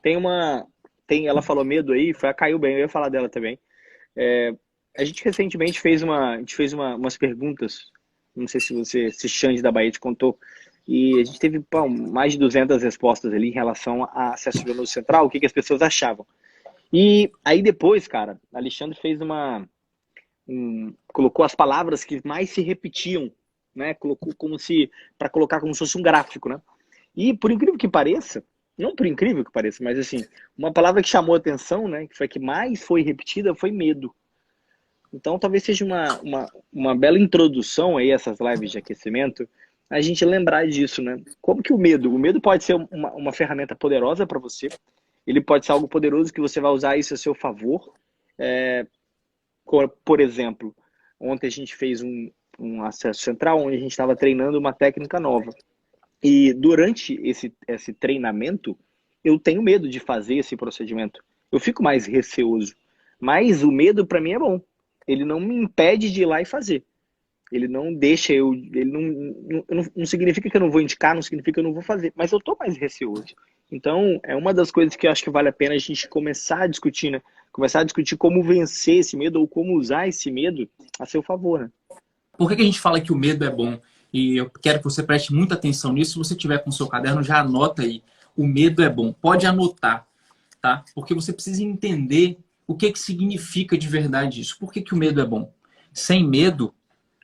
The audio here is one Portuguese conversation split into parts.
Tem uma. Ela falou medo aí, caiu bem, eu ia falar dela também. É, a gente recentemente umas perguntas, não sei se se Xande da Bahia te contou, e a gente teve pô, mais de 200 respostas ali em relação a acesso venoso central, o que as pessoas achavam. E aí depois, cara, Alexandre fez colocou as palavras que mais se repetiam, né? Colocou como se, para colocar como se fosse um gráfico, né? E por incrível que pareça, não por incrível que pareça, mas assim, uma palavra que chamou a atenção, né? Que foi a que mais foi repetida, foi medo. Então talvez seja uma bela introdução aí a essas lives de aquecimento, a gente lembrar disso, né? Como que o medo pode ser uma ferramenta poderosa para você, ele pode ser algo poderoso que você vai usar isso a seu favor. Por exemplo, ontem a gente fez um acesso central onde a gente estava treinando uma técnica nova. E durante esse treinamento, eu tenho medo de fazer esse procedimento. Eu fico mais receoso. Mas o medo, para mim, é bom. Ele não me impede de ir lá e fazer. Ele não deixa eu. Ele não significa que eu não vou indicar, não significa que eu não vou fazer. Mas eu tô mais receoso. Então, é uma das coisas que eu acho que vale a pena a gente começar a discutir, né? Começar a discutir como vencer esse medo ou como usar esse medo a seu favor, né? Por que a gente fala que o medo é bom? E eu quero que você preste muita atenção nisso. Se você tiver com o seu caderno, já anota aí. O medo é bom. Pode anotar, tá? Porque você precisa entender o que significa de verdade isso. Por que o medo é bom? Sem medo,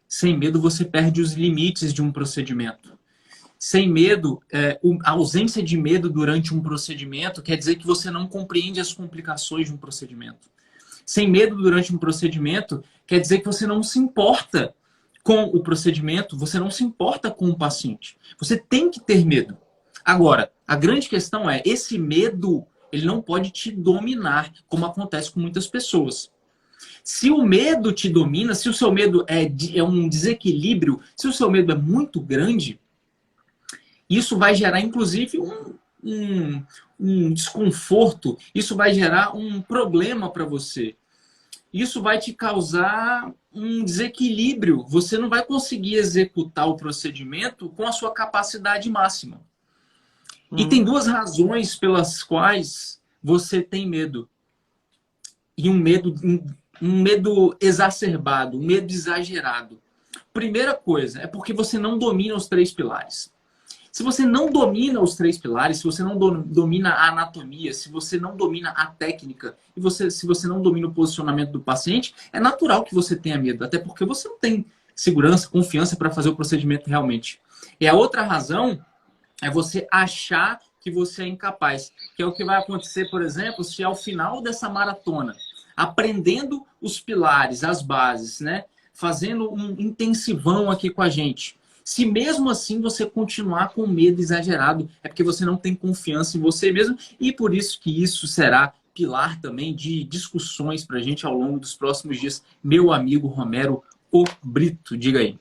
sem medo você perde os limites de um procedimento. Sem medo, a ausência de medo durante um procedimento quer dizer que você não compreende as complicações de um procedimento. Sem medo durante um procedimento quer dizer que você não se importa com o procedimento, você não se importa com o paciente. Você tem que ter medo. Agora, a grande questão é, esse medo, ele não pode te dominar, como acontece com muitas pessoas. Se o medo te domina, se o seu medo é um desequilíbrio, se o seu medo é muito grande, isso vai gerar, inclusive, um desconforto, isso vai gerar um problema para você. Isso vai te causar um desequilíbrio. Você não vai conseguir executar o procedimento com a sua capacidade máxima. E tem duas razões pelas quais você tem medo. E um medo exacerbado, um medo exagerado. Primeira coisa, é porque você não domina os 3 pilares. Se você não domina os 3 pilares, se você não domina a anatomia, se você não domina a técnica, se você não domina o posicionamento do paciente, é natural que você tenha medo, até porque você não tem segurança, confiança para fazer o procedimento realmente. E a outra razão é você achar que você é incapaz, que é o que vai acontecer, por exemplo, se ao final dessa maratona, aprendendo os pilares, as bases, né, fazendo um intensivão aqui com a gente, se mesmo assim você continuar com medo exagerado, é porque você não tem confiança em você mesmo e por isso que isso será pilar também de discussões para a gente ao longo dos próximos dias. Meu amigo Romero O Brito, diga aí.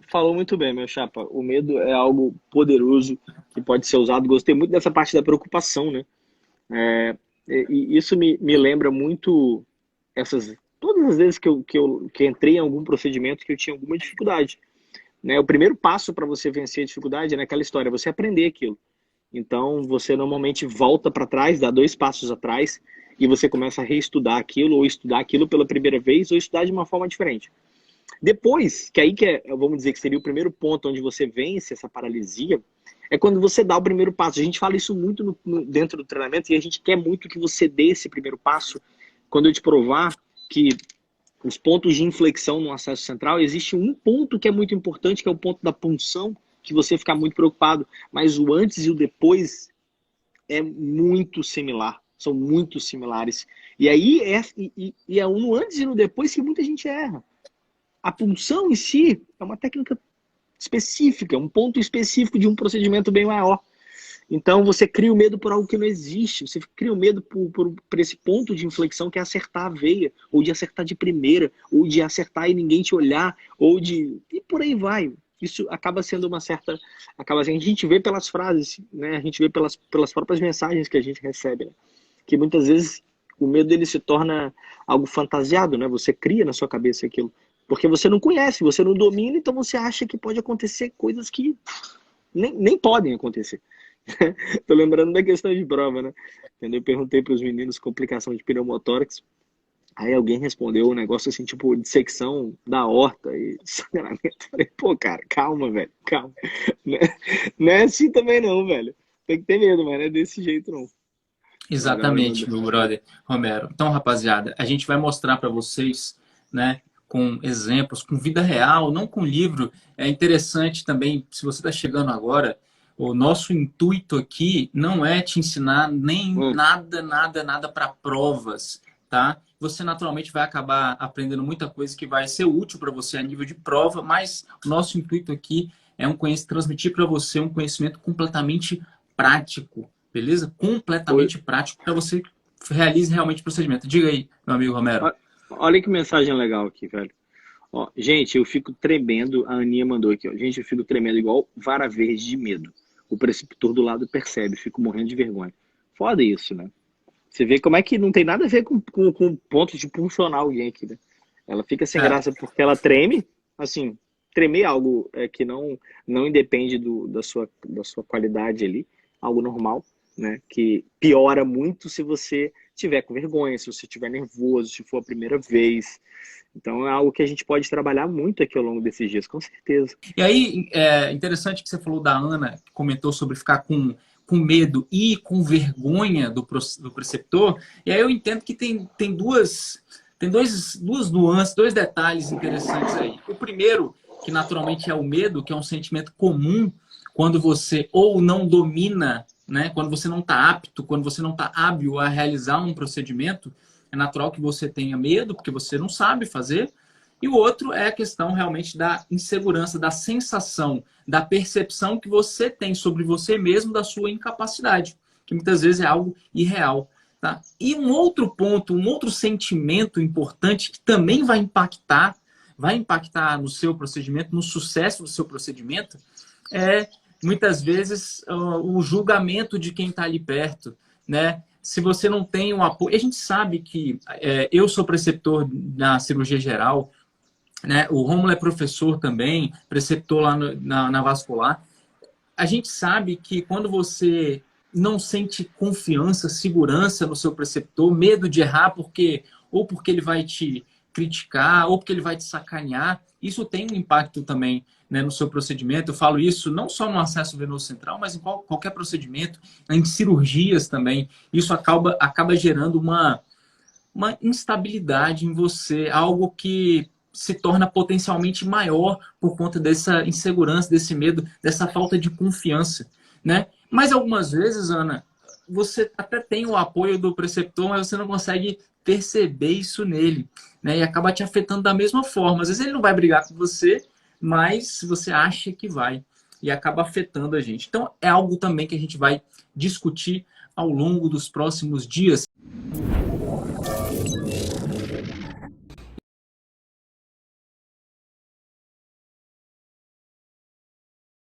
Falou muito bem, meu chapa. O medo é algo poderoso que pode ser usado. Gostei muito dessa parte da preocupação, né? E isso me lembra muito todas as vezes que entrei em algum procedimento que eu tinha alguma dificuldade. Né? O primeiro passo para você vencer a dificuldade é naquela história, você aprender aquilo. Então, você normalmente volta para trás, dá 2 passos atrás, e você começa a reestudar aquilo, ou estudar aquilo pela primeira vez, ou estudar de uma forma diferente. Depois, vamos dizer que seria o primeiro ponto onde você vence essa paralisia, é quando você dá o primeiro passo. A gente fala isso muito dentro do treinamento, e a gente quer muito que você dê esse primeiro passo. Quando eu te provar que os pontos de inflexão no acesso central, existe um ponto que é muito importante, que é o ponto da punção, que você fica muito preocupado, mas o antes e o depois é muito similar, são muito similares. E aí é no antes e no depois que muita gente erra. A punção em si é uma técnica específica, um ponto específico de um procedimento bem maior. Então você cria o medo por algo que não existe. Você cria o medo por esse ponto de inflexão que é acertar a veia, ou de acertar de primeira, ou de acertar e ninguém te olhar, e por aí vai. Isso acaba sendo a gente vê pelas frases, né? A gente vê pelas próprias mensagens que a gente recebe, né? Que muitas vezes o medo ele se torna algo fantasiado, né? Você cria na sua cabeça aquilo. Porque você não conhece, você não domina, então você acha que pode acontecer coisas que nem podem acontecer. Tô lembrando da questão de prova, né? Entendeu? Eu perguntei para os meninos complicação de pneumotórax. Aí alguém respondeu um negócio assim, tipo, dissecção da aorta e sangramento. Falei, pô, cara, calma, velho, calma. Não é, não é assim também não, velho. Tem que ter medo, mas não é desse jeito não. A galera Exatamente, mandou. meu brother Romero. Então, rapaziada, a gente vai mostrar para vocês, né, com exemplos, com vida real, não com livro. É interessante também, se você está chegando agora, o nosso intuito aqui não é te ensinar nem Hum, nada para provas, tá? Você naturalmente vai acabar aprendendo muita coisa que vai ser útil para você a nível de prova, mas o nosso intuito aqui é transmitir para você um conhecimento completamente prático, beleza? oi, Completamente prático para você realize realmente o procedimento. Diga aí, meu amigo Romero. ó- olha que mensagem legal aqui, velho. Ó, gente, eu fico tremendo. A Aninha mandou aqui, ó. Gente, eu fico tremendo igual vara verde de medo. O preceptor do lado percebe, fico morrendo de vergonha. Foda isso, né? Você vê como é que não tem nada a ver com ponto de pulsionar alguém aqui, né? Ela fica sem É, graça porque ela treme, assim, tremer é algo que não independe da sua qualidade ali, algo normal, né? Que piora muito se você tiver com vergonha, se você estiver nervoso, se for a primeira vez. Então é algo que a gente pode trabalhar muito aqui ao longo desses dias, com certeza. e aí, é interessante que você falou da Ana, que comentou sobre ficar com medo e com vergonha do preceptor. E aí eu entendo que duas nuances, dois detalhes interessantes aí. O primeiro, que naturalmente é o medo, que é um sentimento comum quando você ou não domina, né? Quando você não está apto, quando você não está hábil a realizar um procedimento, é natural que você tenha medo, porque você não sabe fazer. E o outro é a questão realmente da insegurança, da sensação, da percepção que você tem sobre você mesmo, da sua incapacidade, que muitas vezes é algo irreal. Tá? E um outro ponto, um outro sentimento importante que também vai impactar no seu procedimento, no sucesso do seu procedimento, é muitas vezes o julgamento de quem está ali perto, né? Se você não tem um apoio, a gente sabe que eu sou preceptor na cirurgia geral, né? O Rômulo é professor também, preceptor lá na vascular. A gente sabe que quando você não sente confiança, segurança no seu preceptor, medo de errar porque ele vai te criticar ou porque ele vai te sacanear, isso tem um impacto também, né, no seu procedimento. Eu falo isso não só no acesso venoso central, mas em qualquer procedimento, em cirurgias também. Isso acaba gerando uma instabilidade em você, algo que se torna potencialmente maior por conta dessa insegurança, desse medo, dessa falta de confiança, né? Mas algumas vezes, Ana, você até tem o apoio do preceptor, mas você não consegue perceber isso nele, né? E acaba te afetando da mesma forma. Às vezes ele não vai brigar com você, mas você acha que vai e acaba afetando a gente. Então é algo também que a gente vai discutir ao longo dos próximos dias.